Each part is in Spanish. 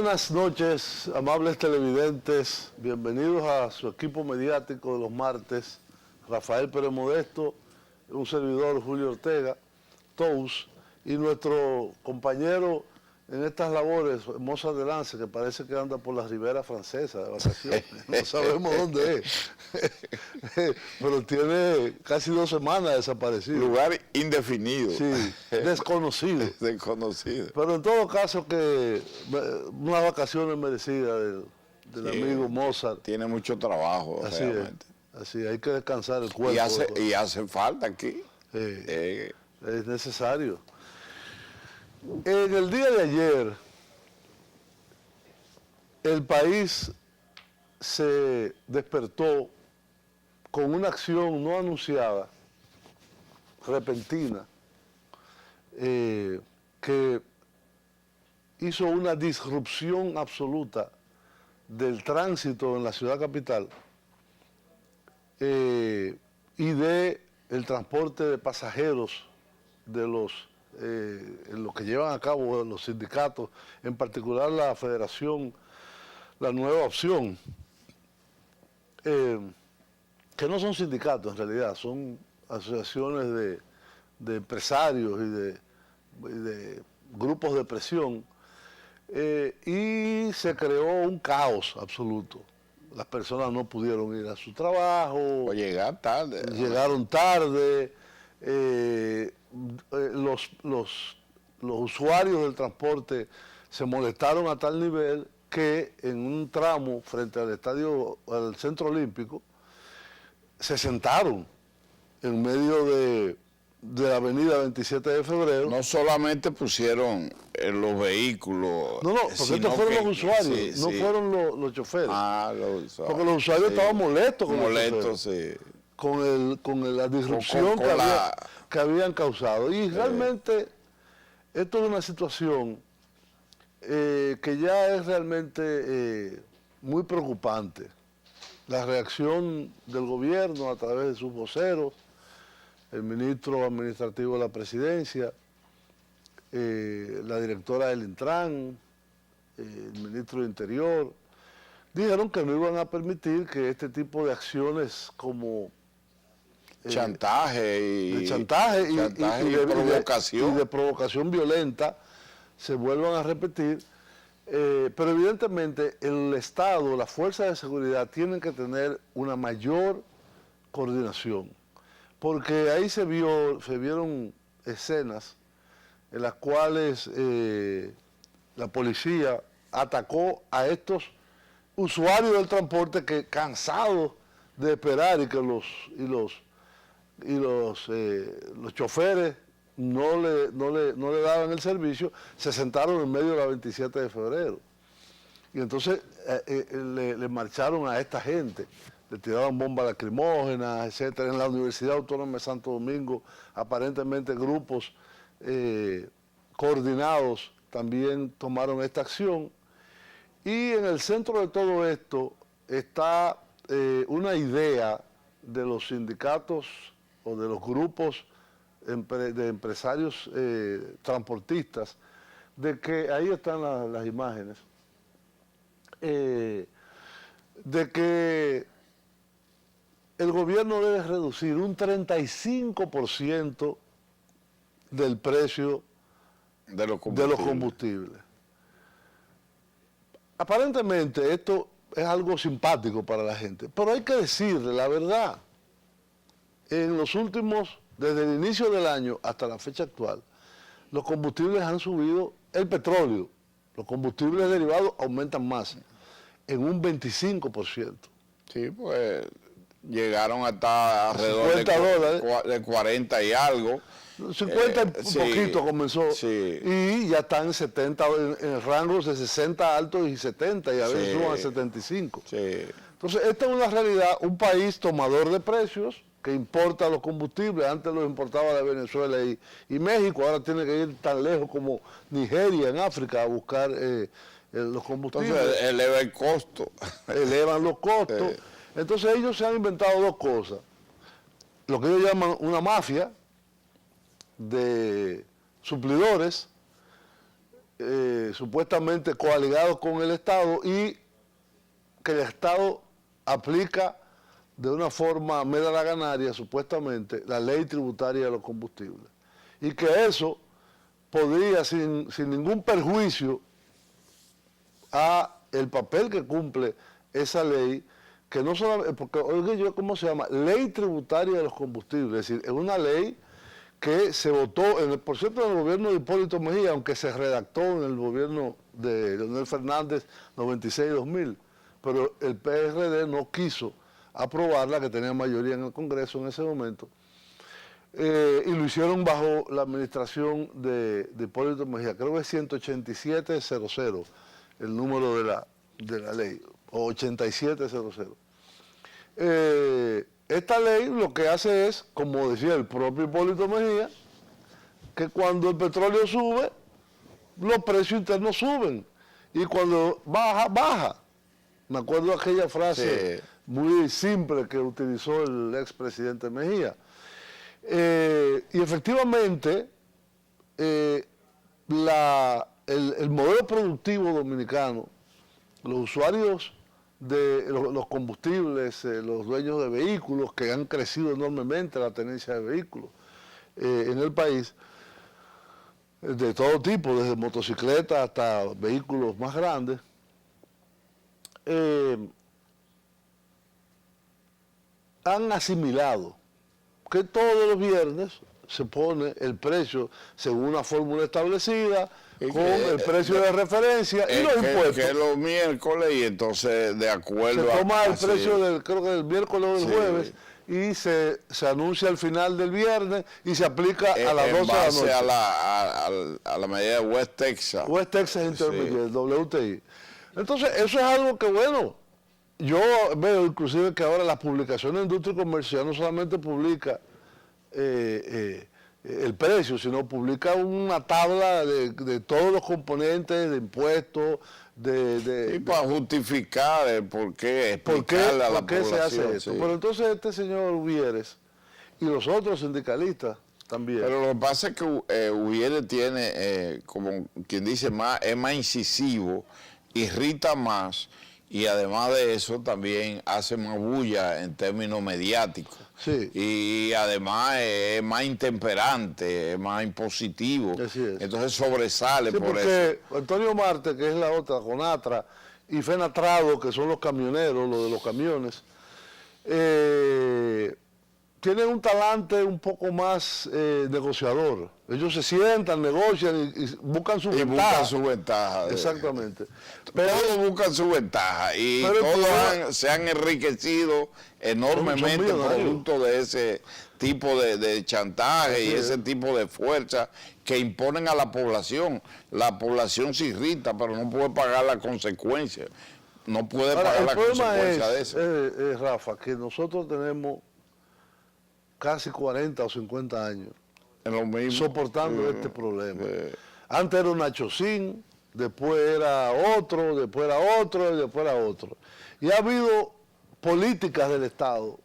buenas noches, amables televidentes. Bienvenidos a su equipo mediático de los martes. Rafael Pérez Modesto, un servidor Julio Ortega, Tous, y nuestro compañero en estas labores, Mozart de Lance, que parece que anda por la ribera francesa de vacaciones. No sabemos dónde es. Pero tiene casi 2 semanas desaparecido. Lugar indefinido. Sí, desconocido. Desconocido. Pero en todo caso que unas vacaciones merecidas del amigo Mozart. Tiene mucho trabajo, así realmente. Así, hay que descansar el cuerpo. Y hace falta aquí. Es necesario. En el día de ayer, el país se despertó con una acción no anunciada, repentina, que hizo una disrupción absoluta del tránsito en la ciudad capital y de el transporte de pasajeros de lo que llevan a cabo los sindicatos, en particular la Federación La Nueva Opción, que no son sindicatos en realidad, son asociaciones de empresarios y de grupos de presión, y se creó un caos absoluto. Las personas no pudieron ir a su trabajo. O llegar tarde. Llegaron tarde. Los usuarios del transporte se molestaron a tal nivel que en un tramo frente al al Centro Olímpico, se sentaron en medio de la avenida 27 de febrero. No solamente pusieron los vehículos. No, porque estos fueron los usuarios, no fueron los choferes. Los usuarios. Porque los usuarios estaban molestos con la disrupción que habían causado. Y realmente esto es una situación que ya es realmente muy preocupante. La reacción del gobierno a través de sus voceros, el ministro administrativo de la presidencia, la directora del Intran, el ministro de Interior, dijeron que no iban a permitir que este tipo de acciones como chantaje y provocación. Y de provocación violenta se vuelvan a repetir. Pero evidentemente el Estado, las fuerzas de seguridad tienen que tener una mayor coordinación, porque ahí se vieron escenas en las cuales la policía atacó a estos usuarios del transporte que, cansados de esperar y que los choferes no le daban el servicio, se sentaron en medio de la 27 de febrero. Y entonces le marcharon a esta gente, le tiraron bombas lacrimógenas, etcétera. En la Universidad Autónoma de Santo Domingo, aparentemente grupos coordinados también tomaron esta acción. Y en el centro de todo esto está una idea de los sindicatos o de los grupos de empresarios transportistas, de que, ahí están las imágenes, de que el gobierno debe reducir un 35% del precio de los combustibles. Aparentemente esto es algo simpático para la gente, pero hay que decirle la verdad. En los últimos, desde el inicio del año hasta la fecha actual, los combustibles han subido, el petróleo, los combustibles derivados aumentan más, en un 25%. Sí, pues llegaron hasta alrededor de 40 y algo. 50 y poquito comenzó, y ya están en 70, en rangos de 60 altos y 70, y a veces suban a 75. Entonces, esta es una realidad, un país tomador de precios, que importa los combustibles. Antes los importaba de Venezuela y México, ahora tiene que ir tan lejos como Nigeria, en África, a buscar los combustibles. Entonces eleva el costo. Elevan los costos. Entonces ellos se han inventado 2 cosas. Lo que ellos llaman una mafia de suplidores, supuestamente coaligados con el Estado y que el Estado aplica de una forma medalaganaria, supuestamente, la ley tributaria de los combustibles. Y que eso podría, sin ningún perjuicio a el papel que cumple esa ley, que no solamente, porque oiga yo, ¿cómo se llama? Ley tributaria de los combustibles, es decir, es una ley que se votó, por cierto, en el gobierno de Hipólito Mejía, aunque se redactó en el gobierno de Leonel Fernández 96-2000, pero el PRD no quiso aprobarla, que tenía mayoría en el Congreso en ese momento, y lo hicieron bajo la administración de Hipólito Mejía, creo que es 187-00, el número de la ley, o 87-00. Esta ley lo que hace es, como decía el propio Hipólito Mejía, que cuando el petróleo sube, los precios internos suben, y cuando baja, baja. Me acuerdo de aquella frase muy simple que utilizó el expresidente Mejía. Y efectivamente, el modelo productivo dominicano, los usuarios de los combustibles, los dueños de vehículos, que han crecido enormemente la tenencia de vehículos en el país, de todo tipo, desde motocicletas hasta vehículos más grandes, han asimilado que todos los viernes se pone el precio según una fórmula establecida, con el precio de referencia y los impuestos. Que los miércoles, y entonces de acuerdo se toma el precio creo que del miércoles o del jueves, y se anuncia al final del viernes y se aplica a las 12 de la noche. A la medida de West Texas. West Texas Intermediate, WTI. Entonces, eso es algo que, bueno, yo veo inclusive que ahora las publicaciones de industria y comercio no solamente publica el precio, sino publica una tabla de todos los componentes de impuestos, y para justificar por qué, explicarle a la población. Se hace esto. Pero entonces este señor Uvieres y los otros sindicalistas también. Pero lo que pasa es que Uvieres tiene, como quien dice, es más incisivo, irrita más, y además de eso también hace más bulla en términos mediáticos. Sí. Y además es más intemperante, es más impositivo. Así es. Entonces sobresale por porque eso. Antonio Marte, que es la otra, Conatra, y Fenatrado, que son los camioneros, los de los camiones, tienen un talante un poco más negociador. Ellos se sientan, negocian y buscan su ventaja. Buscan su ventaja. Exactamente. Todos buscan su ventaja y todos se han enriquecido enormemente producto de ese tipo de chantaje y ese tipo de fuerza que imponen a la población. La población se irrita, pero no puede pagar las consecuencias. No puede pagar las consecuencias de eso. Rafa, que nosotros tenemos casi 40 o 50 años soportando este problema. Antes era un Nachocín, después era otro, después era otro y después era otro. Y ha habido políticas del Estado.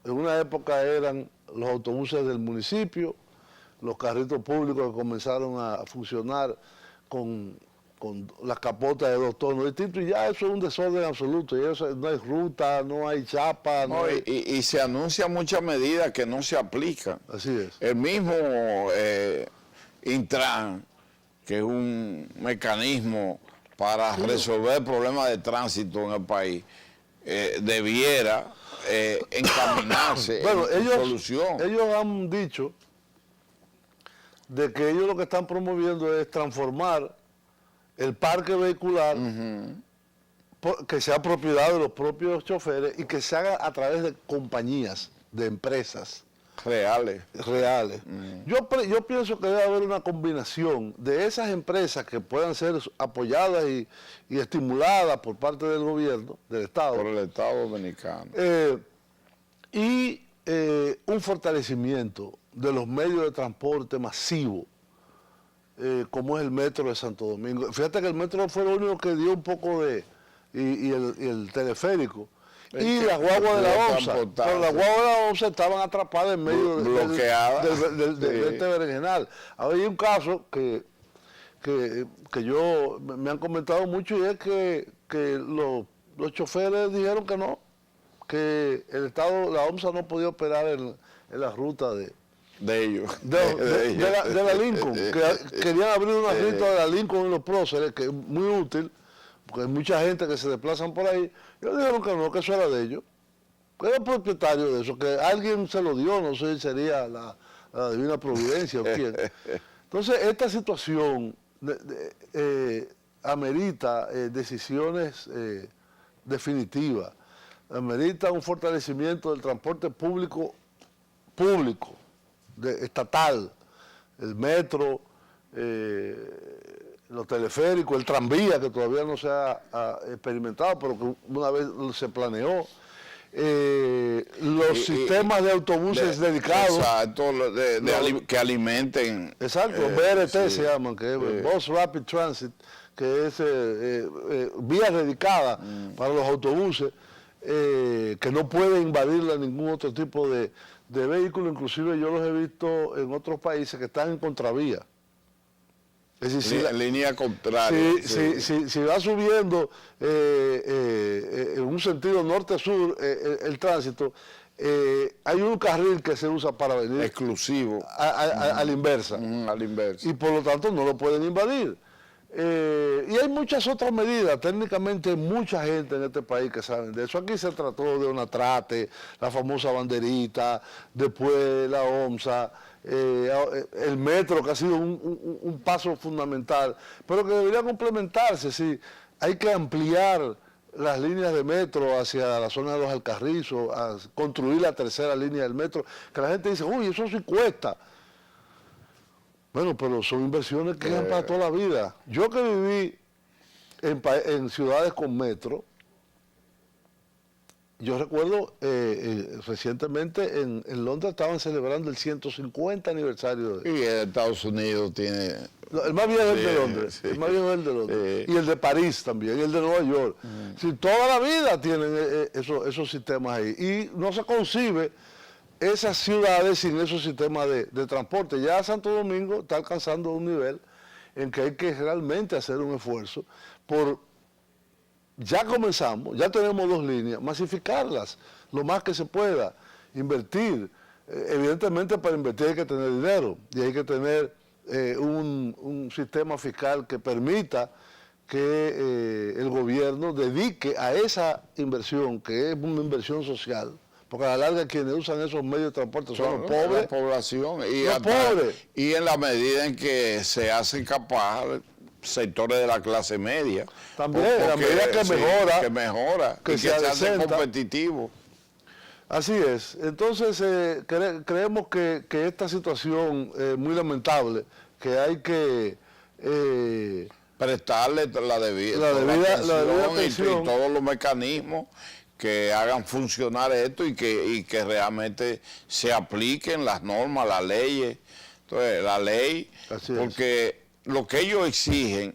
En una época eran los autobuses del municipio, los carritos públicos que comenzaron a funcionar con las capotas de 2 tonos distintos, y ya eso es un desorden absoluto, y eso, no hay ruta, no hay chapa. Y se anuncian muchas medidas que no se aplican. Así es. El mismo Intran, que es un mecanismo para resolver problemas de tránsito en el país, debiera encaminarse en solución. Ellos han dicho de que ellos lo que están promoviendo es transformar el parque vehicular, que sea propiedad de los propios choferes y que se haga a través de compañías, de empresas reales. Yo pienso que debe haber una combinación de esas empresas que puedan ser apoyadas y estimuladas por parte del gobierno, del Estado. Por el Estado dominicano. Y un fortalecimiento de los medios de transporte masivo, como es el metro de Santo Domingo. Fíjate que el metro fue lo único que dio un poco de... y el teleférico. Y las guaguas de la OMSA. Pero las guaguas de la OMSA estaban atrapadas en medio de este berenjenal. Había un caso que me han comentado mucho, y es que los choferes dijeron que no, que el Estado, la OMSA no podía operar en la ruta de ellos. De la Lincoln, que querían abrir una ruta de la Lincoln en los próceres, que es muy útil, porque hay mucha gente que se desplazan por ahí. Ellos dijeron que no, que eso era de ellos, que era el propietario de eso, que alguien se lo dio, no sé si sería la Divina Providencia o quién. Entonces, esta situación amerita decisiones definitivas, amerita un fortalecimiento del transporte público, estatal, el metro, los teleféricos, el tranvía, que todavía no se ha experimentado, pero que una vez se planeó. Los sistemas de autobuses dedicados. Exacto, que alimenten. Exacto, BRT se llaman, que es Bus Rapid Transit, que es vías dedicadas para los autobuses, que no pueden invadirla ningún otro tipo de vehículo. Inclusive yo los he visto en otros países que están en contravía. Es decir, en línea contraria. Si va subiendo en un sentido norte-sur el tránsito, hay un carril que se usa para venir exclusivo a la inversa. A la inversa. Y por lo tanto no lo pueden invadir. Y hay muchas otras medidas. Técnicamente hay mucha gente en este país que saben de eso. Aquí se trató de Onatrate, la famosa banderita, después la OMSA, el metro, que ha sido un paso fundamental, pero que debería complementarse. Sí, hay que ampliar las líneas de metro hacia la zona de los Alcarrizos, a construir la tercera línea del metro, que la gente dice, uy, eso sí cuesta. Bueno, pero son inversiones que quedan para toda la vida. Yo que viví en ciudades con metro, yo recuerdo recientemente en Londres estaban celebrando el 150 aniversario. Y Estados Unidos tiene... El más viejo es el de Londres, sí. El más viejo es el de Londres. Y el de París también, y el de Nueva York. Sí, toda la vida tienen esos sistemas ahí. Y no se concibe esas ciudades sin esos sistemas de transporte. Ya Santo Domingo está alcanzando un nivel en que hay que realmente hacer un esfuerzo por... Ya comenzamos, ya tenemos 2 líneas, masificarlas lo más que se pueda, invertir. Evidentemente para invertir hay que tener dinero y hay que tener un sistema fiscal que permita que el gobierno dedique a esa inversión, que es una inversión social, porque a la larga quienes usan esos medios de transporte son los pobres. La población. Y en la medida en que se hacen capaz sectores de la clase media. También, a medida que mejora, que se hace competitivo. Así es. Entonces, creemos que esta situación es muy lamentable, que hay que prestarle la debida atención y todos los mecanismos que hagan funcionar esto y que realmente se apliquen las normas, las leyes. Entonces, la ley, porque lo que ellos exigen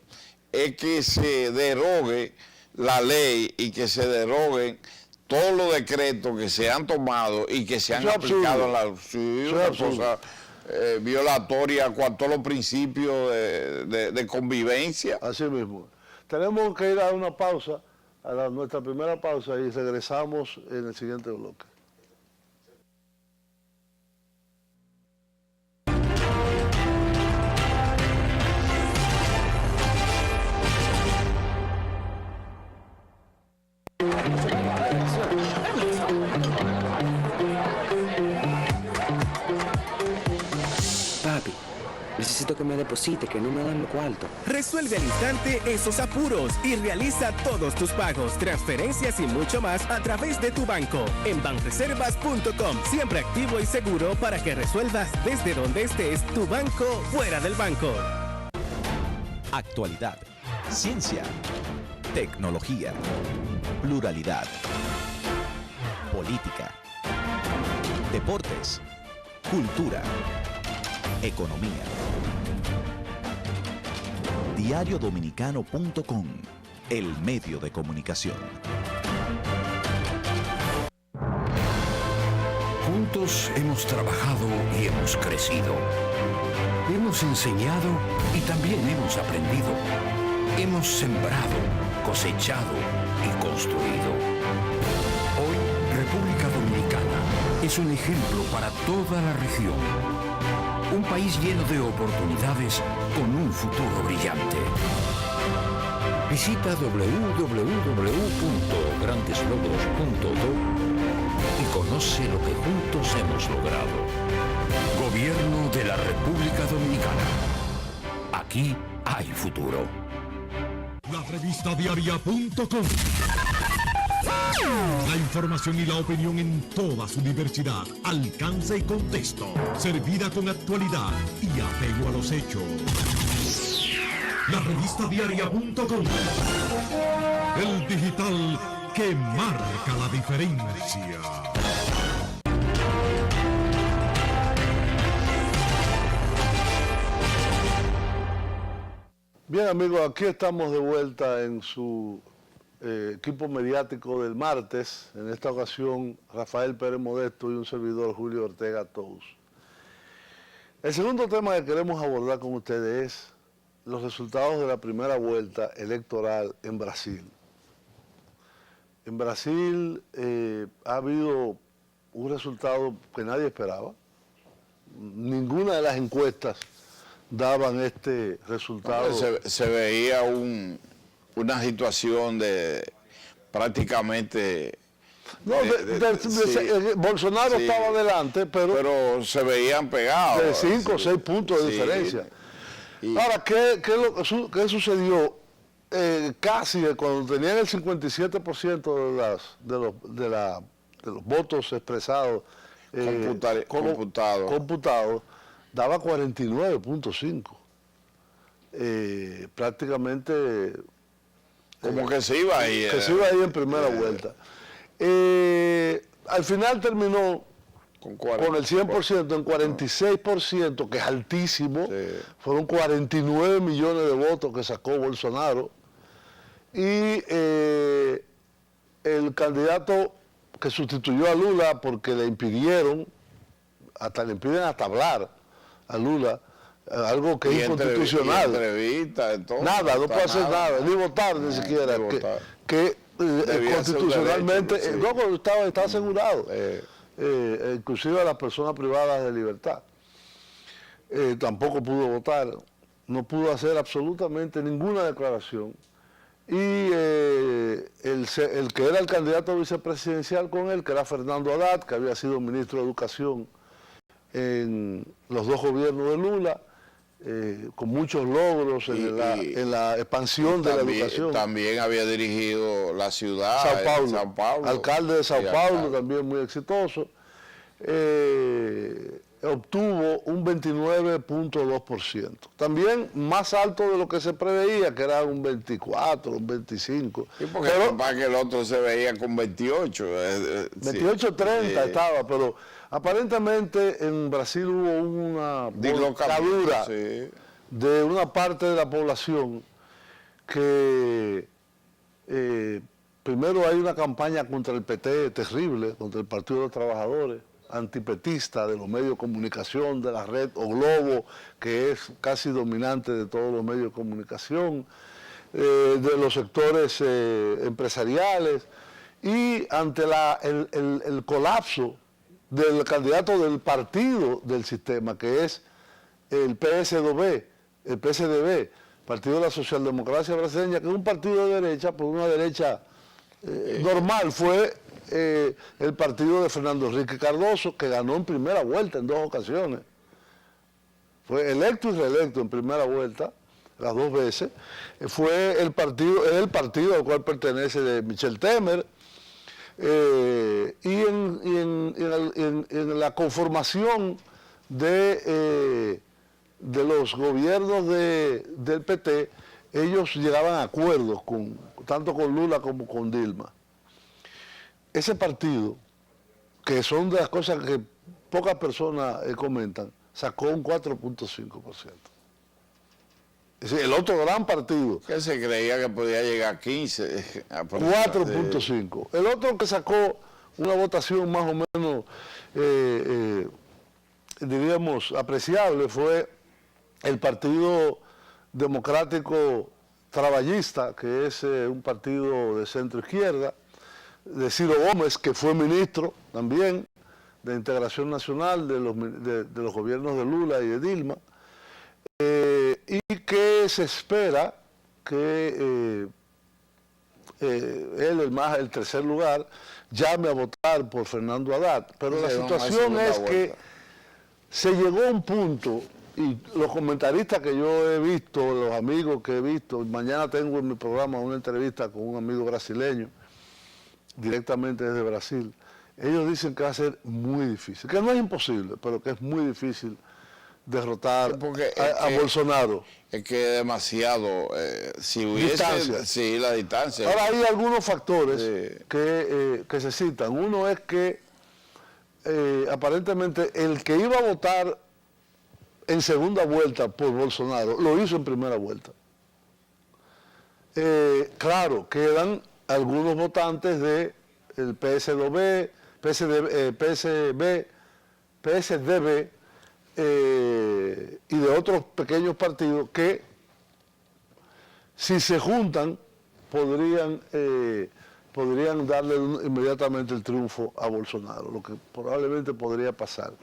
es que se derogue la ley y que se deroguen todos los decretos que se han tomado y que se han aplicado en la ciudad, violatoria con todos los principios de convivencia. Así mismo. Tenemos que ir a una pausa, a nuestra primera pausa, y regresamos en el siguiente bloque. Papi, necesito que me deposite, que no me dan los cuartos. Resuelve al instante esos apuros y realiza todos tus pagos, transferencias y mucho más a través de tu banco en banreservas.com. Siempre activo y seguro para que resuelvas desde donde estés tu banco fuera del banco. Actualidad, ciencia, tecnología, pluralidad, política, deportes, cultura, economía. Diariodominicano.com, el medio de comunicación. Juntos hemos trabajado y hemos crecido. Hemos enseñado y también hemos aprendido. Hemos sembrado, cosechado y construido. Hoy, República Dominicana es un ejemplo para toda la región. Un país lleno de oportunidades con un futuro brillante. Visita www.grandeslogros.do y conoce lo que juntos hemos logrado. Gobierno de la República Dominicana. Aquí hay futuro. La revista diaria.com. La información y la opinión en toda su diversidad, alcance y contexto, servida con actualidad y apego a los hechos. La revista diaria.com. El digital que marca la diferencia. Bien, amigos, aquí estamos de vuelta en su equipo mediático del martes. En esta ocasión, Rafael Pérez Modesto y un servidor, Julio Ortega Tous. El segundo tema que queremos abordar con ustedes es los resultados de la primera vuelta electoral en Brasil. En Brasil ha habido un resultado que nadie esperaba. Ninguna de las encuestas daban este resultado. Se veía una situación de prácticamente... No, Bolsonaro estaba adelante, pero se veían pegados. De 5 o 6 puntos de diferencia. Ahora, ¿qué sucedió? Casi cuando tenían el 57% de los votos expresados computados, daba 49.5. Prácticamente... Como que se iba ahí. Que se iba ahí en primera vuelta. Al final terminó con el 100% en 46%, que es altísimo. Sí. Fueron 49 millones de votos que sacó Bolsonaro. Y el candidato que sustituyó a Lula, porque le impidieron, le impiden hasta hablar a Lula, algo que es inconstitucional. Nada, no puede hacer nada, ni votar ni siquiera. Que constitucionalmente, estaba asegurado, inclusive a las personas privadas de libertad. Tampoco pudo votar, no pudo hacer absolutamente ninguna declaración. Y el que era el candidato vicepresidencial con él, que era Fernando Haddad, que había sido ministro de Educación en los dos gobiernos de Lula, con muchos logros en la expansión de la educación. También había dirigido la ciudad, Sao Paulo. Alcalde de Sao Paulo, también muy exitoso. Obtuvo un 29.2%. También más alto de lo que se preveía, que era un 24, un 25. Y porque capaz que el otro se veía con 28. 28-30 estaba, pero aparentemente en Brasil hubo una volcadura de una parte de la población que primero hay una campaña contra el PT terrible, contra el Partido de los Trabajadores, antipetista de los medios de comunicación, de la red O Globo, que es casi dominante de todos los medios de comunicación, de los sectores empresariales, y ante el colapso del candidato del partido del sistema, que es el PSDB, Partido de la Socialdemocracia Brasileña, que es un partido de derecha, por una derecha normal, fue el partido de Fernando Henrique Cardoso, que ganó en primera vuelta en 2 ocasiones. Fue electo y reelecto en primera vuelta, las 2 veces. Fue el partido al cual pertenece de Michel Temer. Y en la conformación de los gobiernos del PT, ellos llegaban a acuerdos tanto con Lula como con Dilma. Ese partido, que son de las cosas que pocas personas comentan, sacó un 4.5%. Es decir, el otro gran partido... Que se creía que podía llegar a 15. 4.5. El otro que sacó una votación más o menos, diríamos, apreciable fue el Partido Democrático Trabajista, que es un partido de centro izquierda, de Ciro Gómez, que fue ministro también de Integración Nacional de los gobiernos de Lula y de Dilma, y que se espera que él, el tercer lugar, llame a votar por Fernando Haddad. Pero la situación es que se llegó a un punto, y los comentaristas que yo he visto, los amigos que he visto, mañana tengo en mi programa una entrevista con un amigo brasileño, directamente desde Brasil, ellos dicen que va a ser muy difícil, que no es imposible, pero que es muy difícil derrotar a Bolsonaro. Es que es demasiado, si hubiese... Sí, la distancia. Ahora hay algunos factores que se citan. Uno es que aparentemente el que iba a votar en segunda vuelta por Bolsonaro lo hizo en primera vuelta. Claro, quedan algunos votantes del PSDB, y de otros pequeños partidos que, si se juntan, podrían darle inmediatamente el triunfo a Bolsonaro, lo que probablemente podría pasar.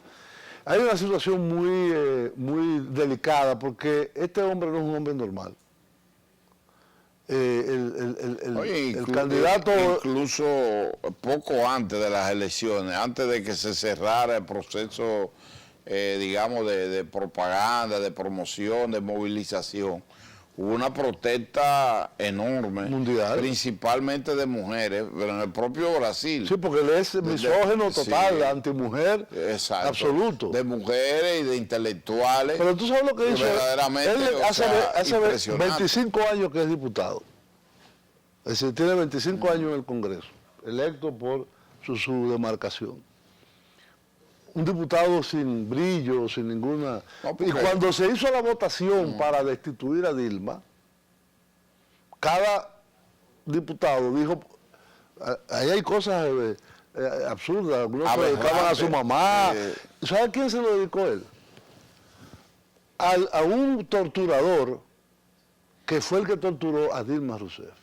Hay una situación muy delicada, porque este hombre no es un hombre normal. El candidato... Incluso poco antes de las elecciones, antes de que se cerrara el proceso, digamos, de propaganda, de promoción, de movilización, hubo una protesta enorme, mundial, principalmente de mujeres, pero en el propio Brasil. Sí, porque él es misógino total, sí, antimujer, exacto, absoluto. De mujeres y de intelectuales. Pero tú sabes lo que hizo. Verdaderamente, él hace 25 años que es diputado. Es decir, tiene 25 años en el Congreso, electo por su demarcación. Un diputado sin brillo, sin ninguna... No, y cuando se hizo la votación para destituir a Dilma, cada diputado dijo, ahí hay cosas absurdas, algunos se dedicaban a su mamá. ¿Sabe a quién se lo dedicó él? A un torturador que fue el que torturó a Dilma Rousseff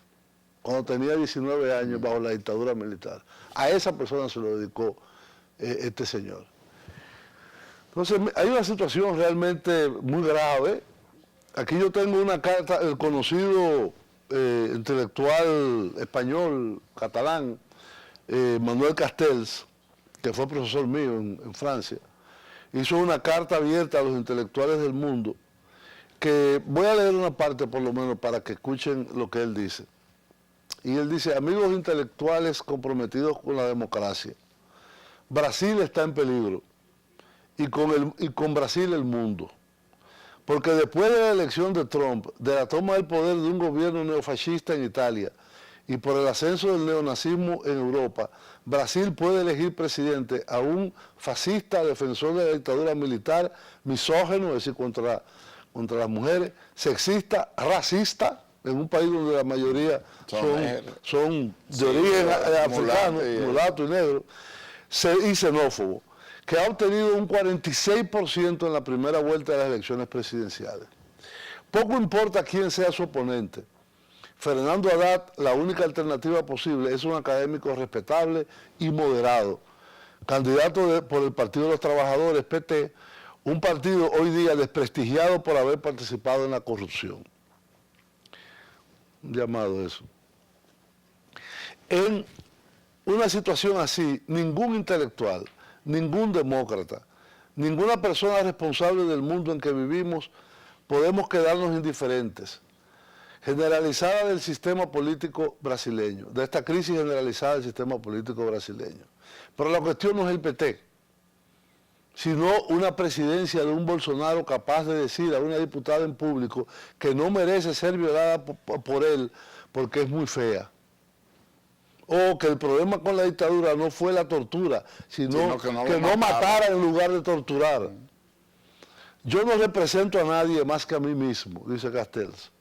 cuando tenía 19 años bajo la dictadura militar. A esa persona se lo dedicó este señor. Entonces, hay una situación realmente muy grave. Aquí yo tengo una carta, el conocido intelectual español, catalán, Manuel Castells, que fue profesor mío en Francia, hizo una carta abierta a los intelectuales del mundo, que voy a leer una parte por lo menos para que escuchen lo que él dice. Y él dice: amigos intelectuales comprometidos con la democracia, Brasil está en peligro. Y con Brasil el mundo. Porque después de la elección de Trump, de la toma del poder de un gobierno neofascista en Italia y por el ascenso del neonazismo en Europa, Brasil puede elegir presidente a un fascista defensor de la dictadura militar, misógino, es decir, contra las mujeres, sexista, racista, en un país donde la mayoría son de origen africano, mulato y negro, y xenófobo, que ha obtenido un 46% en la primera vuelta de las elecciones presidenciales. Poco importa quién sea su oponente. Fernando Haddad, la única alternativa posible, es un académico respetable y moderado, candidato por el Partido de los Trabajadores, PT, un partido hoy día desprestigiado por haber participado en la corrupción. Un llamado eso. En una situación así, ningún intelectual, ningún demócrata, ninguna persona responsable del mundo en que vivimos podemos quedarnos indiferentes. Generalizada del sistema político brasileño, de esta crisis generalizada del sistema político brasileño. Pero la cuestión no es el PT, sino una presidencia de un Bolsonaro capaz de decir a una diputada en público que no merece ser violada por él porque es muy fea. O que el problema con la dictadura no fue la tortura, sino que no matara en lugar de torturar. Yo no represento a nadie más que a mí mismo, dice Castells.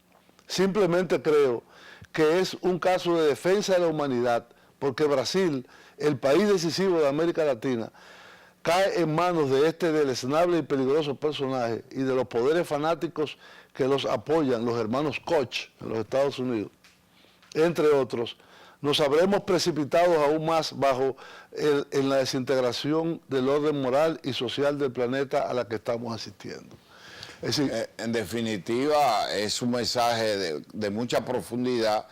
Simplemente creo que es un caso de defensa de la humanidad, porque Brasil, el país decisivo de América Latina, cae en manos de este deleznable y peligroso personaje y de los poderes fanáticos que los apoyan, los hermanos Koch en los Estados Unidos, entre otros, nos habremos precipitado aún más en la desintegración del orden moral y social del planeta a la que estamos asistiendo. Es decir, en definitiva, es un mensaje de mucha profundidad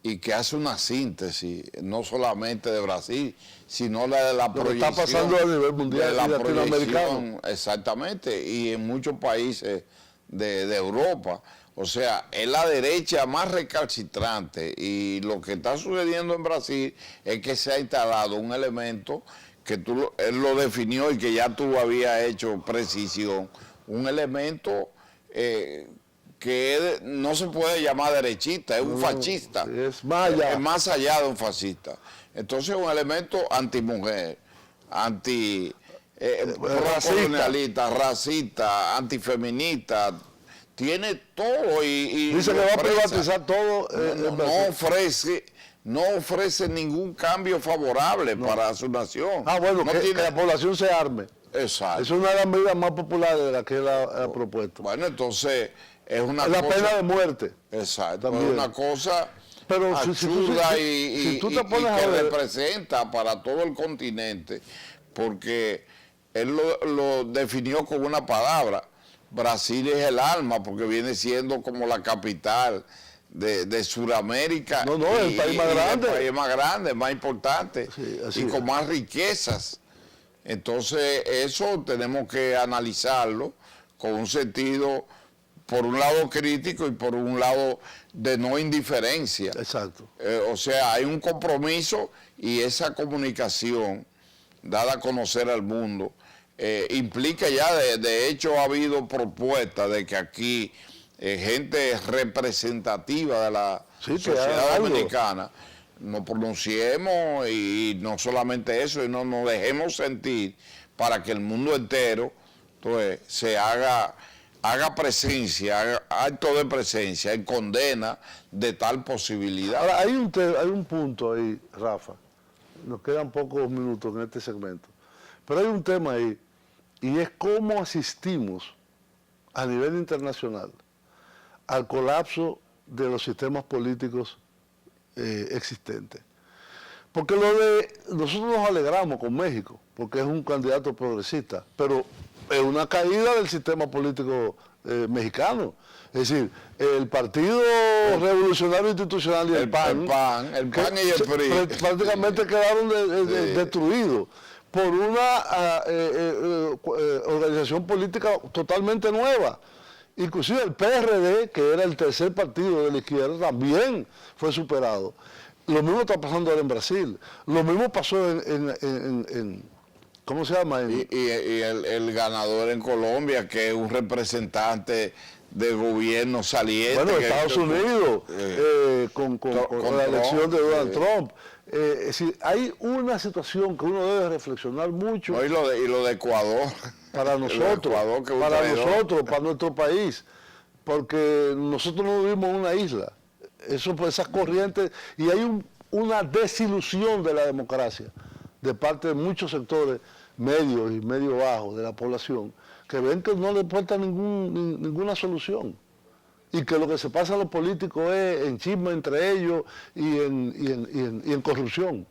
y que hace una síntesis, no solamente de Brasil, sino la de la proyección. Está pasando a nivel mundial y latinoamericano. Exactamente, y en muchos países de Europa. O sea, es la derecha más recalcitrante, y lo que está sucediendo en Brasil es que se ha instalado un elemento que él lo definió y que ya tú habías hecho precisión, un elemento que no se puede llamar derechista, es un fascista. Es más allá de un fascista. Entonces es un elemento antimujer, colonialista, racista, antifeminista, tiene todo y dice que va a privatizar todo. No ofrece ningún cambio favorable para su nación. Bueno, que la población se arme. Exacto. Es una de las medidas más populares de las que él ha propuesto. Bueno, entonces es una la cosa, pena de muerte. Exacto. También. Es una cosa pero absurda si tú te pones y a que ver, representa para todo el continente, porque él lo definió con una palabra. Brasil es el alma, porque viene siendo como la capital de Sudamérica. No, es el país más grande. El país más grande, más importante, sí, y con más riquezas. Entonces, eso tenemos que analizarlo con un sentido, por un lado crítico y por un lado de no indiferencia. Exacto. O sea, hay un compromiso, y esa comunicación dada a conocer al mundo implica ya, de hecho ha habido propuestas de que aquí gente representativa de la sociedad dominicana nos pronunciemos, y no solamente eso, y no nos dejemos sentir, para que el mundo entero pues se haga presencia, haga acto de presencia en condena de tal posibilidad. Ahora, hay un punto ahí, Rafa, nos quedan pocos minutos en este segmento, pero hay un tema ahí, y es cómo asistimos a nivel internacional al colapso de los sistemas políticos existentes. Porque nosotros nos alegramos con México, porque es un candidato progresista, pero es una caída del sistema político mexicano. Es decir, el Partido Revolucionario Institucional y el PAN y el PRI prácticamente quedaron destruidos por una organización política totalmente nueva. Inclusive el PRD, que era el tercer partido de la izquierda, también fue superado. Lo mismo está pasando ahora en Brasil. Lo mismo pasó en ¿cómo se llama? Y el ganador en Colombia, que es un representante del gobierno saliente. Bueno, Estados Unidos, con la elección de Donald Trump. Es decir, hay una situación que uno debe reflexionar mucho. No, y lo de Ecuador. Para nosotros, para nuestro país, porque nosotros no vivimos en una isla. Esas corrientes, y hay una desilusión de la democracia de parte de muchos sectores medios y medio bajos de la población, que ven que no le importa ninguna solución, y que lo que se pasa a los políticos es en chisme entre ellos y en corrupción.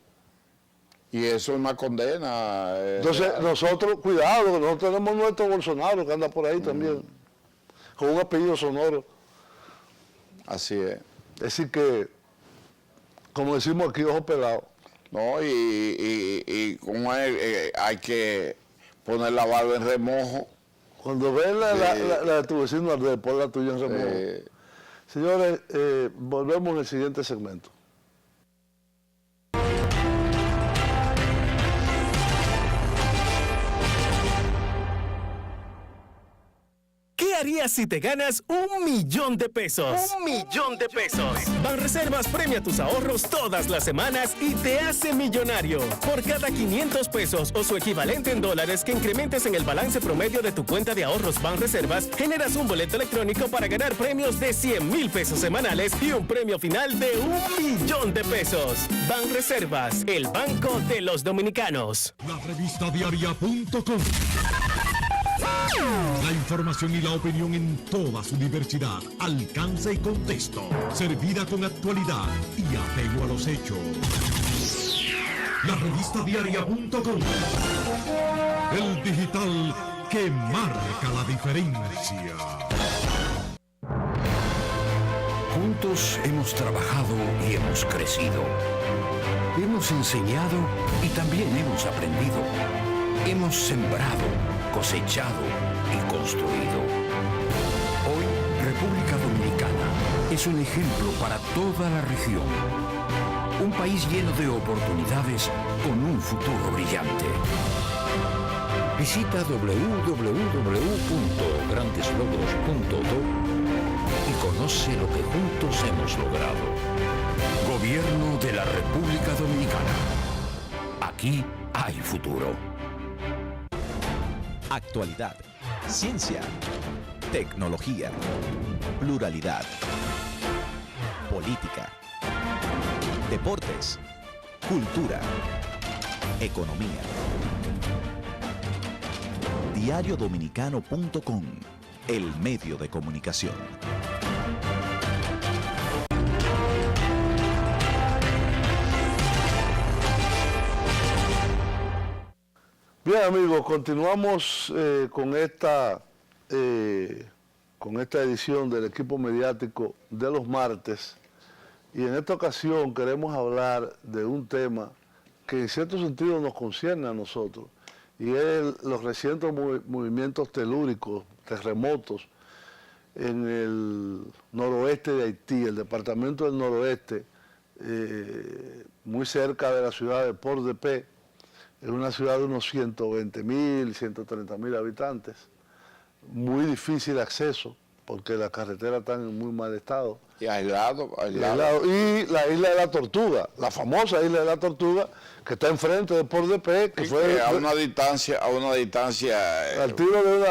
Y eso es una condena. Entonces nosotros, cuidado, nosotros tenemos nuestro Bolsonaro que anda por ahí también, con un apellido sonoro. Así es. Es decir que, como decimos aquí, ojo pelado. No, y como hay que poner la barba en remojo. Cuando ven la de tu vecino Ardel, pon la tuya en remojo. Señores, volvemos en el siguiente segmento. ¿Qué harías si te ganas $1.000.000 de pesos? ¡1.000.000 de pesos! Banreservas premia tus ahorros todas las semanas y te hace millonario. Por cada 500 pesos o su equivalente en dólares que incrementes en el balance promedio de tu cuenta de ahorros Banreservas, generas un boleto electrónico para ganar premios de 100,000 pesos semanales y un premio final de $1.000.000 de pesos. Banreservas, el banco de los dominicanos. La revista diaria.com. La información y la opinión en toda su diversidad, alcance y contexto, servida con actualidad y apego a los hechos. La revista diaria.com. El digital que marca la diferencia. Juntos hemos trabajado y hemos crecido. Hemos enseñado y también hemos aprendido. Hemos sembrado, cosechado y construido. Hoy, República Dominicana es un ejemplo para toda la región. Un país lleno de oportunidades con un futuro brillante. Visita www.grandeslogros.do y conoce lo que juntos hemos logrado. Gobierno de la República Dominicana. Aquí hay futuro. Actualidad, ciencia, tecnología, pluralidad, política, deportes, cultura, economía. Diariodominicano.com, el medio de comunicación. Bien, amigos, continuamos con esta edición del equipo mediático de los martes, y en esta ocasión queremos hablar de un tema que en cierto sentido nos concierne a nosotros, y es los recientes movimientos telúricos, terremotos en el noroeste de Haití, el departamento del noroeste, muy cerca de la ciudad de Port-de-Paix. Es una ciudad de unos 120,000, 130,000 habitantes, muy difícil acceso porque las carreteras están en muy mal estado. Y aislado. Y la isla de la Tortuga, la famosa isla de la Tortuga, que está enfrente de Port-de-Paix, que fue a una distancia, al tiro de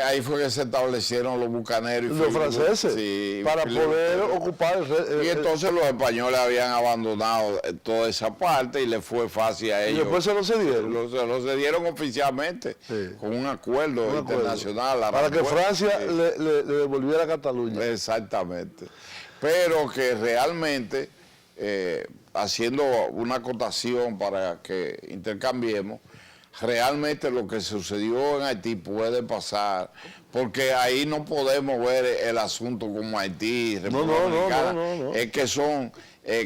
ahí fue que se establecieron los bucaneros y los franceses, sí, para poder ocupar y entonces los españoles habían abandonado toda esa parte y les fue fácil a ellos. Y después se lo cedieron. Se lo cedieron oficialmente, sí, con un acuerdo internacional. Para que Francia le devolviera a Cataluña. Exactamente. Pero que realmente, haciendo una acotación para que intercambiemos, realmente lo que sucedió en Haití puede pasar, porque ahí no podemos ver el asunto como Haití, República Dominicana. Es que son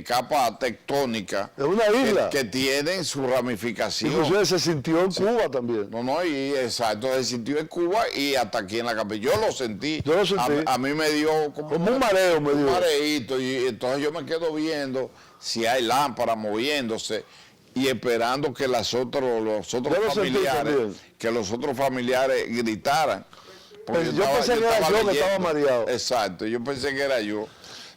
capas tectónicas. Es una isla que tienen su ramificación. Inclusive se sintió en Cuba también. Y exacto, se sintió en Cuba y hasta aquí en la capital. Yo lo sentí. A mí me dio como un mareo, un mareíto, y entonces yo me quedo viendo si hay lámparas moviéndose y esperando que los otros familiares gritaran. Porque yo pensé que era yo que estaba mareado. Exacto, yo pensé que era yo.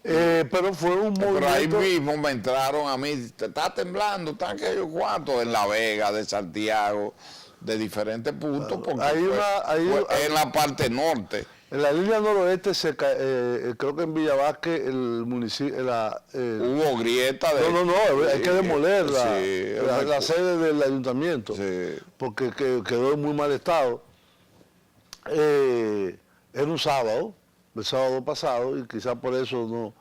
Pero fue un movimiento. Pero ahí mismo me entraron a mí, está temblando, está aquello cuánto, en La Vega, de Santiago, de diferentes puntos, porque en la parte norte. En la línea noroeste, creo que en Villa Vázquez, el municipio... hubo grieta de... hay que demoler la sede del ayuntamiento, porque quedó en muy mal estado. Era un sábado, el sábado pasado, y quizás por eso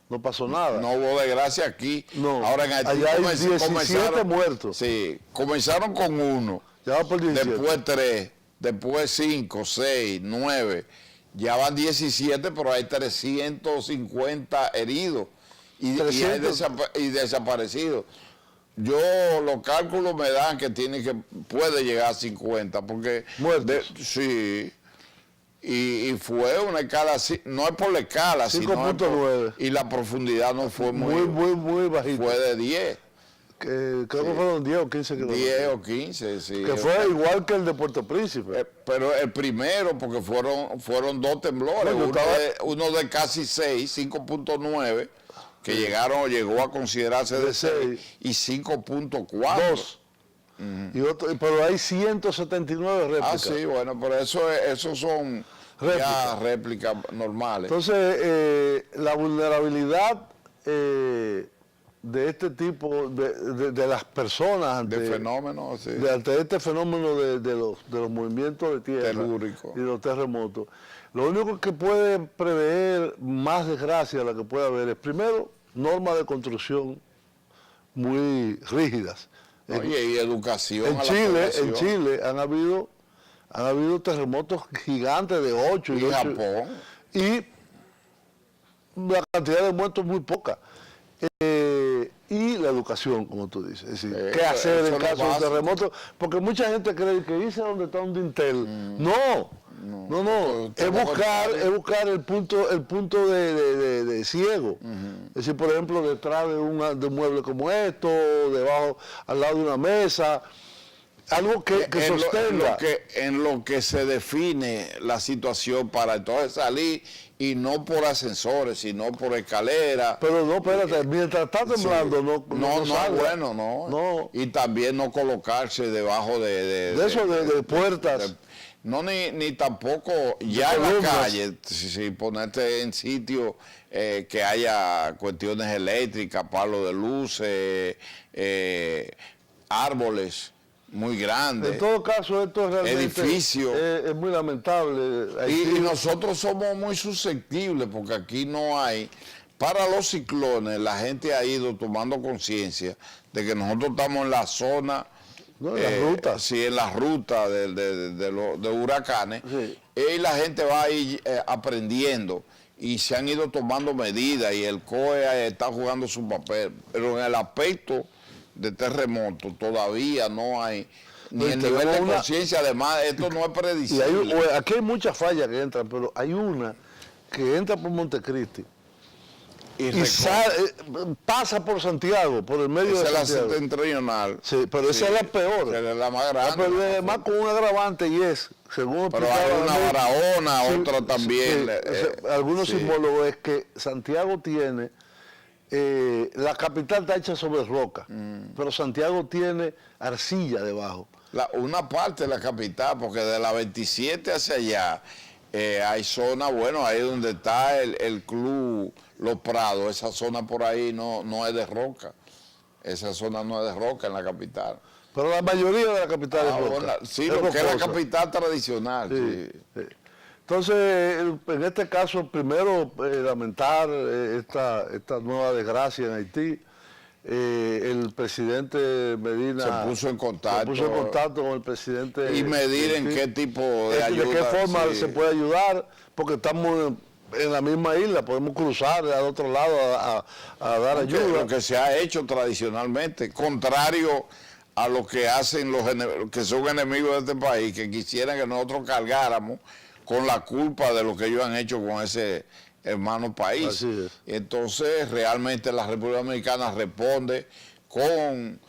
no pasó nada. No hubo desgracia aquí. No. Ahora en Haití allá hay 17 muertos. Sí, comenzaron con 1, ya va por 17. Después 3, después 5, 6, 9, ya van 17, pero hay 350 heridos y desaparecidos. Yo los cálculos me dan que puede llegar a 50, porque... ¿Muertos? Sí. Y fue una escala, no es por la escala, 5.9. Y la profundidad no fue muy bajita. Fue de 10. creo que fueron 10 o 15 kilómetros. 10 o 15, sí. Que fue igual que el de Puerto Príncipe. Pero el primero, porque fueron 2 temblores, uno de casi 6, 5.9, que llegó a considerarse de 6, y 5.4. Pero hay 179 réplicas. Ah, sí, bueno, pero esos son ya réplicas normales. Entonces, la vulnerabilidad de este tipo, de las personas ante fenómenos, sí. ante este fenómeno de los movimientos de tierra telúrico y los terremotos, lo único que puede prever más desgracia la que puede haber es, primero, normas de construcción muy rígidas. Oye, y educación en Chile han habido terremotos gigantes de 8 y 8, Japón. Y la cantidad de muertos muy poca. Y la educación, como tú dices. Es decir, ¿qué hacer en caso de un terremoto? Porque mucha gente cree que dice dónde está un dintel. No. Es buscar el punto de ciego. Es decir, por ejemplo, detrás de un mueble como esto, debajo, al lado de una mesa. Algo que sostenga. En lo que se define la situación para entonces salir, y no por ascensores, sino por escaleras. Pero no, espérate, mientras está temblando, no. Y también no colocarse debajo de puertas. Ni tampoco ya en la calle, si ponerte en sitio que haya cuestiones eléctricas, palos de luces, árboles muy grandes. En todo caso, esto realmente edificios. Es muy lamentable. Y nosotros somos muy susceptibles porque aquí no hay. Para los ciclones, la gente ha ido tomando conciencia de que nosotros estamos en la zona. No, en la ruta. Sí, en la ruta de huracanes. Sí. Y la gente va ahí aprendiendo. Y se han ido tomando medidas y el COE está jugando su papel. Pero en el aspecto de terremoto todavía no hay ni el nivel de conciencia. Además, esto no es predecible. Aquí hay muchas fallas que entran, pero hay una que entra por Montecristi y pasa por Santiago, por el medio de Santiago. Esa es la septentrional. Sí, pero esa es la peor. Esa es la más grande. Pero además con un agravante, y es, según pero hay una Barahona, otra también. Algunos simbólogos es que Santiago tiene, la capital está hecha sobre roca, pero Santiago tiene arcilla debajo. Una parte de la capital, porque de la 27 hacia allá, hay zonas, bueno, ahí donde está el club Los Prados, esa zona por ahí no es de roca. Esa zona no es de roca en la capital. Pero la mayoría de la capital es roca. Bueno, sí, lo que es la capital tradicional. Sí. Entonces, en este caso, primero lamentar esta nueva desgracia en Haití. El presidente Medina se puso en contacto con el presidente y medir en qué tipo de ayuda, de qué forma se puede ayudar, porque estamos en la misma isla, podemos cruzar al otro lado a dar ayuda. Lo que se ha hecho tradicionalmente, contrario a lo que hacen los que son enemigos de este país, que quisieran que nosotros cargáramos con la culpa de lo que ellos han hecho con ese hermano país. Así es. Entonces, realmente la República Dominicana responde con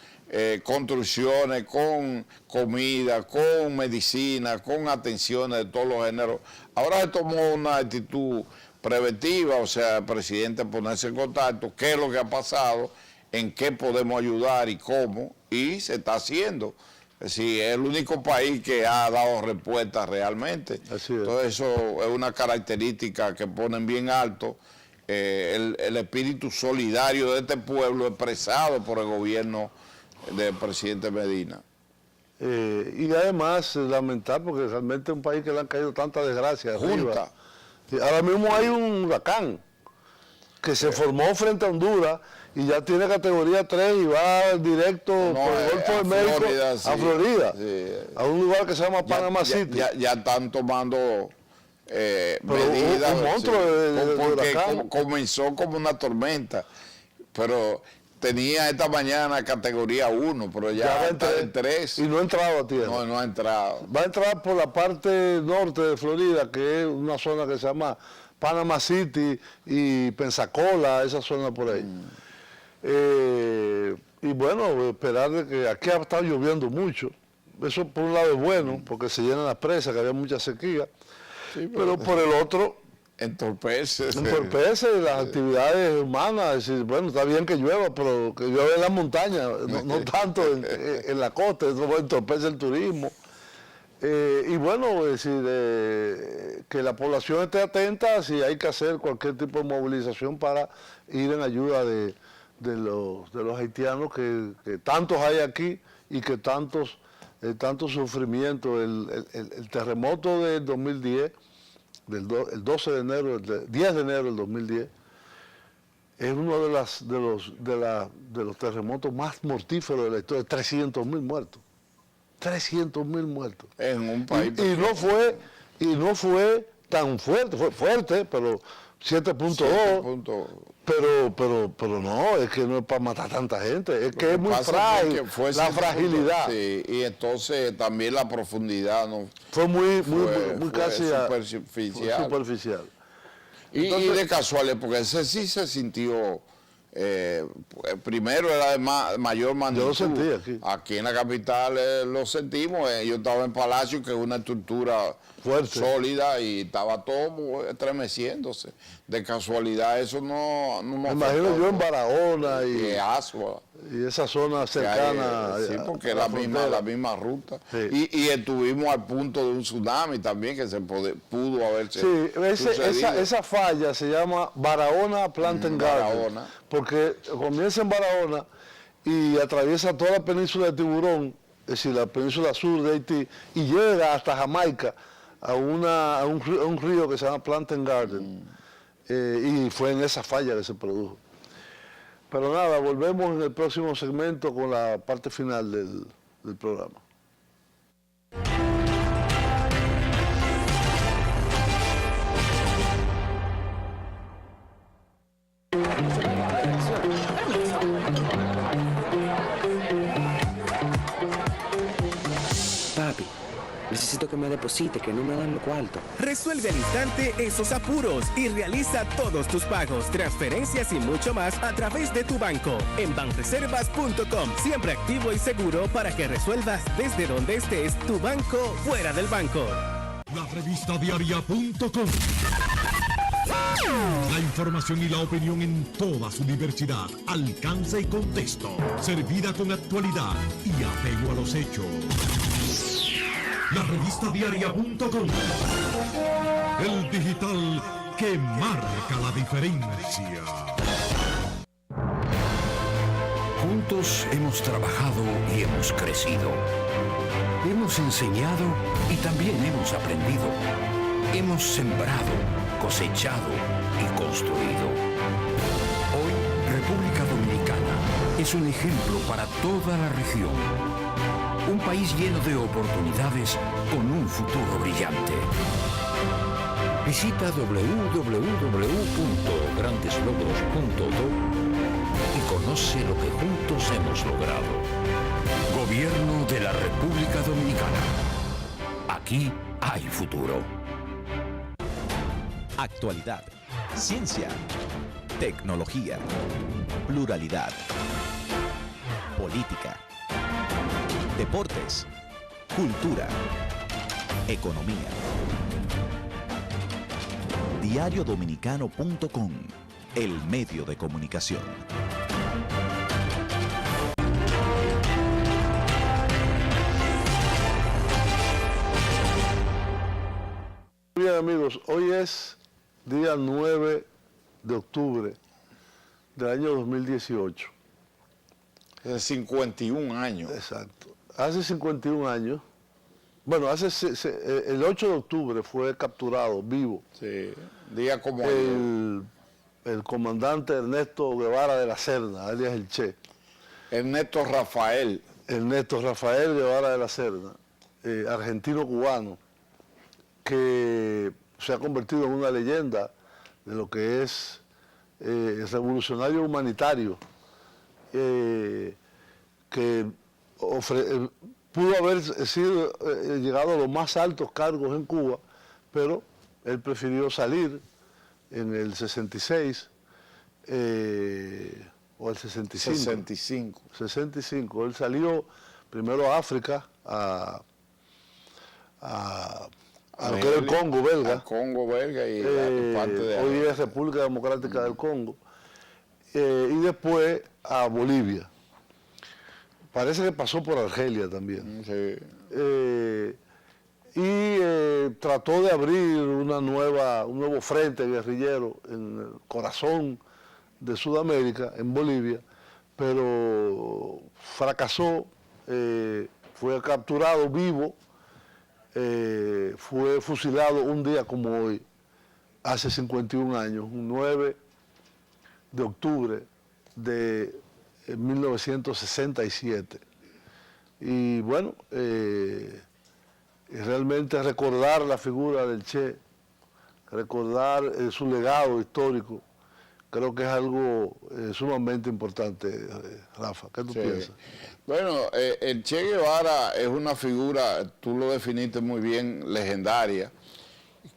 construcciones, con comida, con medicina, con atenciones de todos los géneros. Ahora se tomó una actitud preventiva, o sea, el presidente ponerse en contacto, qué es lo que ha pasado, en qué podemos ayudar y cómo, y se está haciendo. Es decir, es el único país que ha dado respuesta realmente. Así es. Entonces eso es una característica que ponen bien alto el espíritu solidario de este pueblo expresado por el gobierno del presidente Medina. Y además lamentar porque realmente es un país que le han caído tantas desgracias. Junta. Ahora mismo hay un huracán que se formó frente a Honduras y ya tiene categoría 3 y va directo por el Golfo de México a Florida, a un lugar que se llama Panama City. Ya están tomando medidas. Un monstruo porque huracán. Comenzó como una tormenta, pero tenía esta mañana categoría 1, pero ya está en 3. Y no ha entrado a tierra. No ha entrado. Va a entrar por la parte norte de Florida, que es una zona que se llama Panama City y Pensacola, esa zona por ahí. Y bueno, esperar de que aquí ha estado lloviendo mucho. Eso por un lado es bueno, porque se llenan las presas, que había mucha sequía. Sí, pero por el otro, entorpece las actividades humanas. Es decir, bueno, está bien que llueva, pero que llueva en la montaña, no tanto en la costa, eso entorpece el turismo. Y bueno, es decir, que la población esté atenta si hay que hacer cualquier tipo de movilización para ir en ayuda de los haitianos que tantos hay aquí y que tanto sufrimiento. El terremoto del 2010, el 12 de enero, el 10 de enero del 2010, es uno de los terremotos más mortíferos de la historia, 300.000 muertos. 300.000 muertos. En un país. Y no fue tan fuerte, fue fuerte, pero 7.2. Pero no, es que no es para matar tanta gente, es que es muy frágil, la fragilidad. Sí, y entonces también la profundidad, ¿no? Fue muy casi superficial. Y de casualidad, porque ese sí se sintió, primero era de mayor magnitud. Yo lo sentí aquí. Aquí en la capital lo sentimos, yo estaba en Palacio, que es una estructura fuerte, sólida, y estaba todo estremeciéndose. De casualidad eso no me imagino yo en Barahona y esa zona cercana. Sí, porque es la misma ruta. Sí. Y estuvimos al punto de un tsunami también que se pudo haberse esa falla se llama Barahona Plantain Garden, porque comienza en Barahona y atraviesa toda la península de Tiburón, es decir, la península sur de Haití, y llega hasta Jamaica a un río que se llama Plantain Garden. Y fue en esa falla que se produjo. Pero nada, volvemos en el próximo segmento con la parte final del programa. Papi, necesito que me deposite, que no me dan los cuartos. Resuelve al instante esos apuros y realiza todos tus pagos, transferencias y mucho más a través de tu banco. En banreservas.com, siempre activo y seguro para que resuelvas desde donde estés tu banco fuera del banco. La revista diaria.com. La información y la opinión en toda su diversidad, alcance y contexto, servida con actualidad y apego a los hechos. La revista diaria.com, el digital que marca la diferencia. Juntos hemos trabajado y hemos crecido. Hemos enseñado y también hemos aprendido. Hemos sembrado, cosechado y construido. Hoy, República Dominicana es un ejemplo para toda la región. Un país lleno de oportunidades con un futuro brillante. Visita www.grandeslogros.do y conoce lo que juntos hemos logrado. Gobierno de la República Dominicana. Aquí hay futuro. Actualidad, ciencia, tecnología, pluralidad, política, deportes, cultura, economía. Diariodominicano.com, el medio de comunicación. Bien, amigos, hoy es día 9 de octubre del año 2018. Hace 51 años. Exacto. Hace 51 años, bueno, el 8 de octubre fue capturado vivo. Sí, día como el comandante Ernesto Guevara de la Serna, alias el Che. Ernesto Rafael Guevara de la Serna, argentino-cubano, que se ha convertido en una leyenda de lo que es el revolucionario humanitario, que pudo haber llegado a los más altos cargos en Cuba, pero él prefirió salir en el 66 o el 65. 65. 65. Él salió primero a África, a lo que era el Congo belga. El Congo belga y parte de hoy es República Democrática del Congo. Y después a Bolivia. Parece que pasó por Argelia también. Sí. Trató de abrir un nuevo frente guerrillero en el corazón de Sudamérica, en Bolivia, pero fracasó, fue capturado vivo, fue fusilado un día como hoy, hace 51 años, un 9 de octubre de 1967. Y bueno, realmente recordar la figura del Che, recordar su legado histórico, creo que es algo sumamente importante, Rafa. ¿Qué tú piensas? Bueno, el Che Guevara es una figura, tú lo definiste muy bien, legendaria,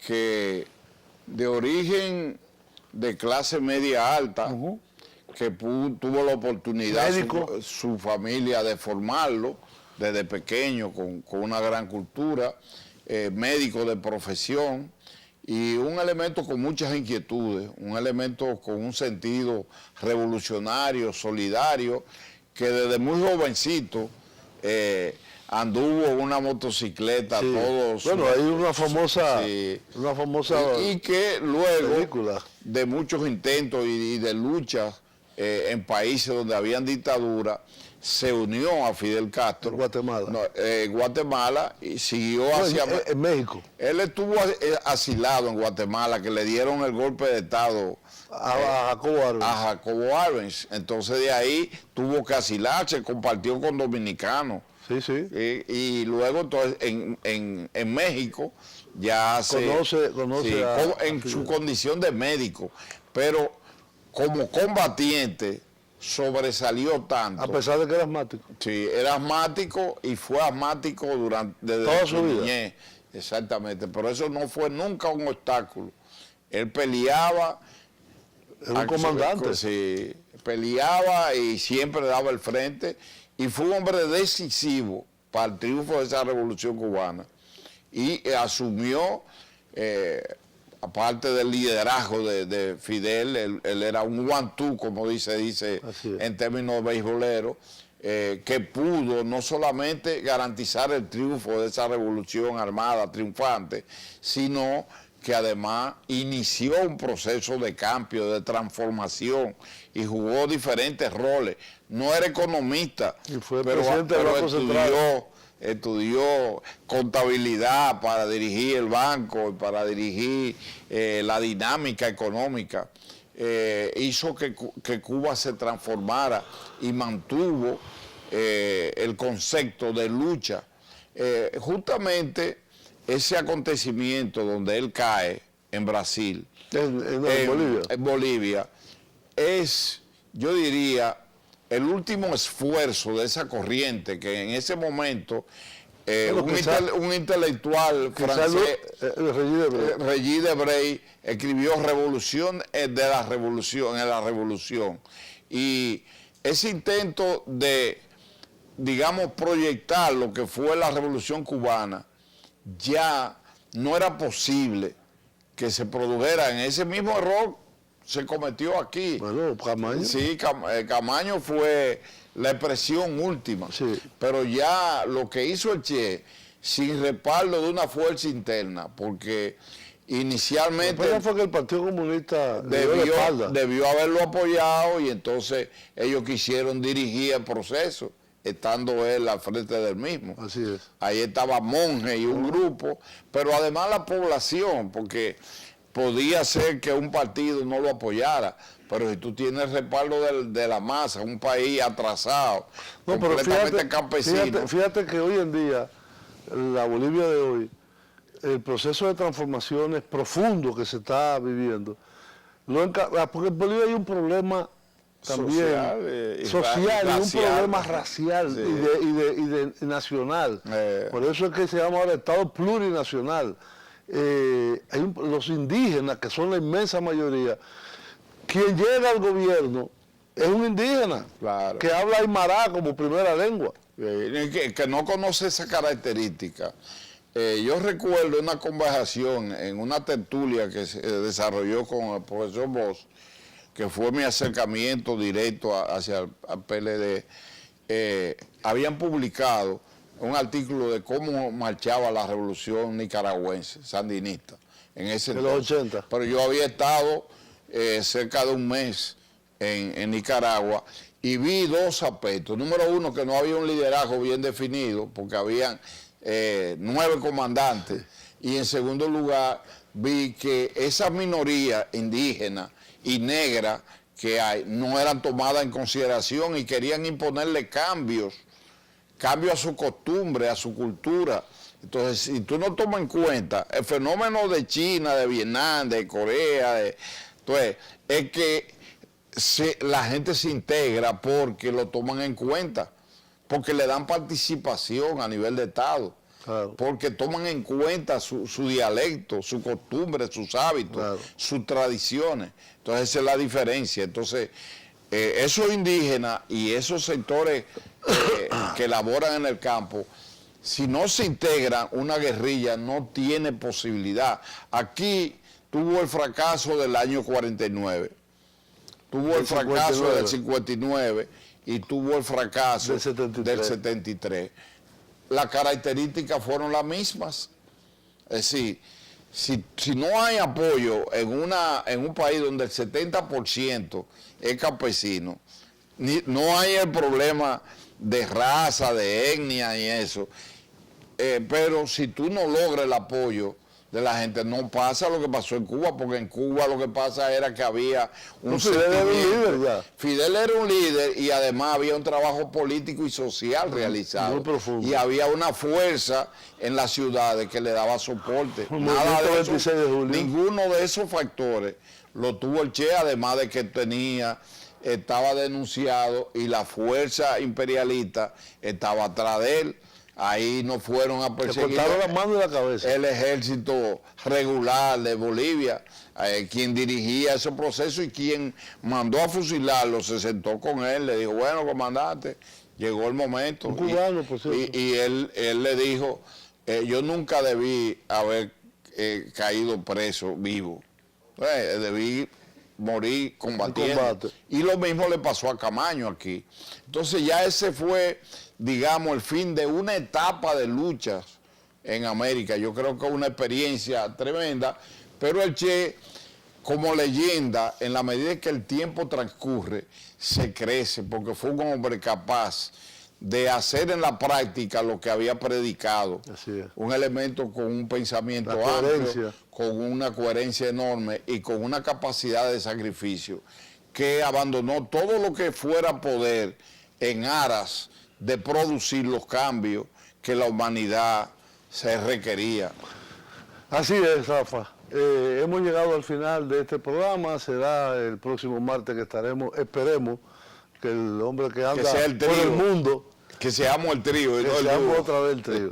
que de origen de clase media alta, que tuvo la oportunidad su familia de formarlo desde pequeño con una gran cultura, médico de profesión y un elemento con muchas inquietudes, un elemento con un sentido revolucionario, solidario, que desde muy jovencito anduvo en una motocicleta todos. Bueno, hay una famosa y que luego película de muchos intentos y de luchas en países donde habían dictadura, se unió a Fidel Castro. Guatemala. Guatemala y siguió hacia... En México. Él estuvo asilado en Guatemala, que le dieron el golpe de Estado a Jacobo Arbenz. A Jacobo Arbenz. Entonces de ahí tuvo que asilarse, compartió con dominicanos. Sí, sí. Y luego entonces en México ya conoce en su condición de médico, pero como combatiente sobresalió tanto. A pesar de que era asmático. Sí, era asmático y fue asmático desde toda su vida. Exactamente, pero eso no fue nunca un obstáculo. Él peleaba. Era un comandante. Sí, peleaba y siempre daba el frente y fue un hombre decisivo para el triunfo de esa revolución cubana y asumió, aparte del liderazgo de Fidel, él era un one-two, como dice en términos beisboleros, que pudo no solamente garantizar el triunfo de esa revolución armada triunfante, sino que además inició un proceso de cambio, de transformación y jugó diferentes roles. No era economista, pero estudió contabilidad para dirigir el banco, para dirigir la dinámica económica. Hizo que Cuba se transformara y mantuvo el concepto de lucha. Justamente ese acontecimiento donde él cae en Brasil, en Bolivia, es, yo diría, el último esfuerzo de esa corriente que en ese momento un intelectual francés, Regis Debray, escribió Revolución en la Revolución. Y ese intento de, digamos, proyectar lo que fue la Revolución Cubana, ya no era posible que se produjera. En ese mismo error se cometió aquí. Bueno, Camaño. Sí, Camaño fue la expresión última. Sí. Pero ya lo que hizo el Che, sin respaldo de una fuerza interna, porque inicialmente... Pero fue que el Partido Comunista debió haberlo apoyado y entonces ellos quisieron dirigir el proceso, estando él al frente del mismo. Así es. Ahí estaba Monge y un grupo, pero además la población, porque podía ser que un partido no lo apoyara, pero si tú tienes el respaldo de la masa, un país atrasado, completamente campesino. Fíjate que hoy en día, la Bolivia de hoy, el proceso de transformaciones profundo que se está viviendo, porque en Bolivia hay un problema también social y un problema racial y nacional. Por eso es que se llama ahora Estado plurinacional. Los indígenas, que son la inmensa mayoría, quien llega al gobierno es un indígena Claro. que habla aymara como primera lengua. Que no conoce esa característica. Yo recuerdo una conversación en una tertulia que se desarrolló con el profesor Bosch, que fue mi acercamiento directo hacia el PLD. Habían publicado un artículo de cómo marchaba la revolución nicaragüense, sandinista, en ese de los 80. Pero yo había estado cerca de un mes en Nicaragua y vi dos aspectos. Número uno, que no había un liderazgo bien definido, porque habían 9 comandantes. Y en segundo lugar, vi que esa minoría indígena y negra que hay no eran tomadas en consideración y querían imponerle cambios a su costumbre, a su cultura. Entonces, si tú no tomas en cuenta el fenómeno de China, de Vietnam, de Corea, entonces, es que la gente se integra porque lo toman en cuenta, porque le dan participación a nivel de Estado, claro, porque toman en cuenta su dialecto, su costumbre, sus hábitos, claro, sus tradiciones. Entonces, esa es la diferencia. Entonces, esos indígenas y esos sectores que laboran en el campo, si no se integran, una guerrilla no tiene posibilidad. Aquí tuvo el fracaso del año 49, tuvo el fracaso del 59 y tuvo el fracaso del 73. Las características fueron las mismas. Es decir, si no hay apoyo en un país donde el 70% es campesino, no hay el problema de raza, de etnia y eso, pero si tú no logras el apoyo de la gente, no pasa lo que pasó en Cuba, porque en Cuba lo que pasa era que había un Fidel era un líder ya. Fidel era un líder y además había un trabajo político y social realizado. Muy profundo. Y había una fuerza en las ciudades que le daba soporte. Nada de eso, 26 de julio. Ninguno de esos factores lo tuvo el Che, además de que estaba denunciado y la fuerza imperialista estaba atrás de él. Ahí no fueron a perseguir. Le cortaron la mano y la cabeza. El ejército regular de Bolivia, quien dirigía ese proceso y quien mandó a fusilarlo, se sentó con él, le dijo, bueno, comandante, llegó el momento. Un cubano, por cierto. Y él le dijo, yo nunca debí haber caído preso vivo. Debí morir combatiendo. Y lo mismo le pasó a Camaño aquí. Entonces ya ese fue, digamos, el fin de una etapa de luchas en América. Yo creo que es una experiencia tremenda, pero el Che, como leyenda, en la medida que el tiempo transcurre, se crece, porque fue un hombre capaz de hacer en la práctica lo que había predicado. Así es. Un elemento con un pensamiento amplio, con una coherencia enorme y con una capacidad de sacrificio, que abandonó todo lo que fuera poder en aras de producir los cambios que la humanidad se requería. Así es, Rafa. Hemos llegado al final de este programa. Será el próximo martes que esperemos que el hombre que anda por el mundo, que seamos el trío. Que seamos otra vez el trío.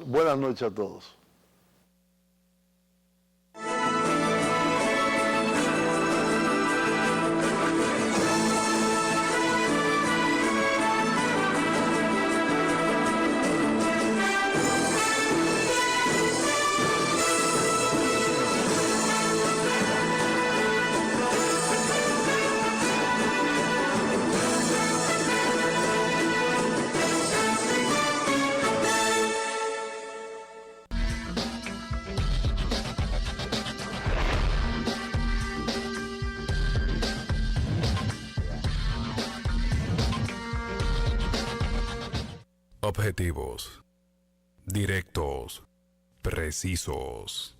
Buenas noches a todos. Objetivos, directos, precisos.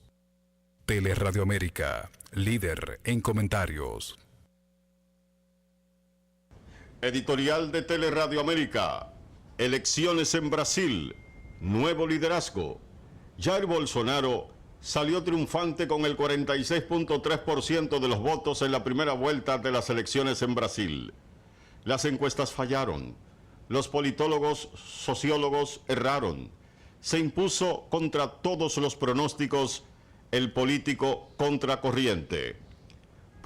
Teleradio América, líder en comentarios. Editorial de Teleradio América. Elecciones en Brasil. Nuevo liderazgo. Jair Bolsonaro salió triunfante con el 46.3% de los votos en la primera vuelta de las elecciones en Brasil. Las encuestas fallaron. Los politólogos, sociólogos erraron. Se impuso contra todos los pronósticos el político contracorriente.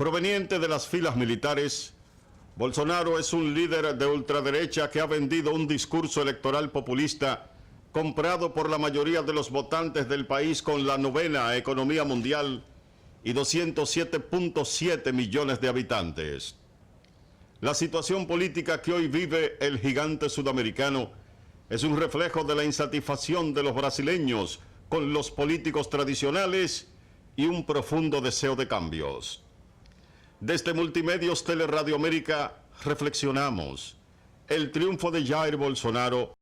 Proveniente de las filas militares, Bolsonaro es un líder de ultraderecha que ha vendido un discurso electoral populista comprado por la mayoría de los votantes del país con la 9ª economía mundial y 207.7 millones de habitantes. La situación política que hoy vive el gigante sudamericano es un reflejo de la insatisfacción de los brasileños con los políticos tradicionales y un profundo deseo de cambios. Desde Multimedios Teleradio América reflexionamos. El triunfo de Jair Bolsonaro